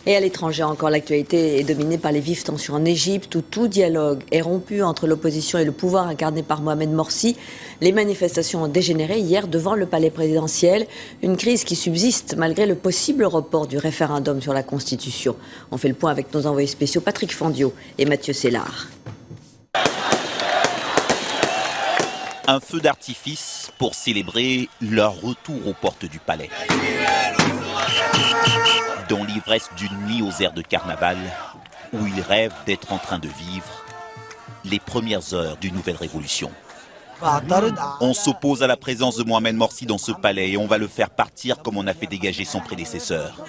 Et à l'étranger encore, l'actualité est dominée par les vives tensions en Égypte, où tout dialogue est rompu entre l'opposition et le pouvoir incarné par Mohamed Morsi. Les manifestations ont dégénéré hier devant le palais présidentiel. Une crise qui subsiste malgré le possible report du référendum sur la Constitution. On fait le point avec nos envoyés spéciaux Patrick Fandiot et Mathieu Sellard. Un feu d'artifice pour célébrer leur retour aux portes du palais. Dans l'ivresse d'une nuit aux airs de carnaval, où ils rêvent d'être en train de vivre les premières heures d'une nouvelle révolution. On s'oppose à la présence de Mohamed Morsi dans ce palais et on va le faire partir comme on a fait dégager son prédécesseur.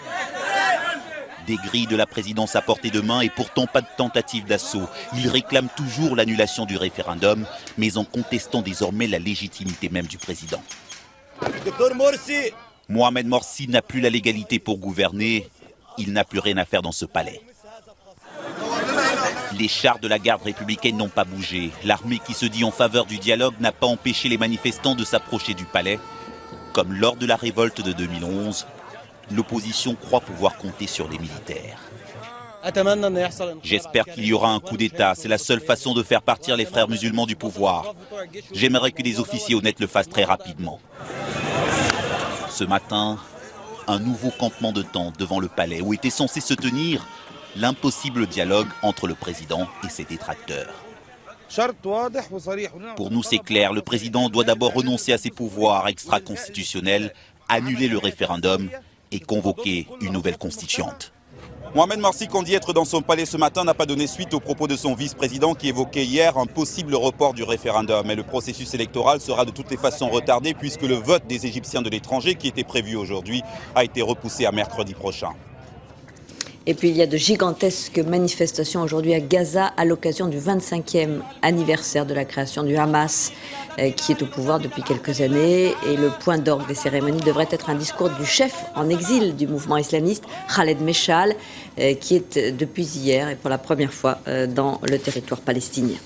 Des grilles de la présidence à portée de main et pourtant pas de tentative d'assaut. Ils réclament toujours l'annulation du référendum, mais en contestant désormais la légitimité même du président. Mohamed Morsi n'a plus la légalité pour gouverner, il n'a plus rien à faire dans ce palais. Les chars de la garde républicaine n'ont pas bougé. L'armée qui se dit en faveur du dialogue n'a pas empêché les manifestants de s'approcher du palais. Comme lors de la révolte de 2011, l'opposition croit pouvoir compter sur les militaires. J'espère qu'il y aura un coup d'État. C'est la seule façon de faire partir les frères musulmans du pouvoir. J'aimerais que des officiers honnêtes le fassent très rapidement. Ce matin, un nouveau campement de tentes devant le palais où était censé se tenir l'impossible dialogue entre le président et ses détracteurs. Pour nous, c'est clair, le président doit d'abord renoncer à ses pouvoirs extra-constitutionnels, annuler le référendum et convoquer une nouvelle constituante. Mohamed Morsi, qu'on dit être dans son palais ce matin, n'a pas donné suite aux propos de son vice-président qui évoquait hier un possible report du référendum. Et le processus électoral sera de toutes les façons retardé puisque le vote des Égyptiens de l'étranger, qui était prévu aujourd'hui, a été repoussé à mercredi prochain. Et puis il y a de gigantesques manifestations aujourd'hui à Gaza à l'occasion du 25e anniversaire de la création du Hamas qui est au pouvoir depuis quelques années. Et le point d'orgue des cérémonies devrait être un discours du chef en exil du mouvement islamiste, Khaled Meshal, qui est depuis hier et pour la première fois dans le territoire palestinien.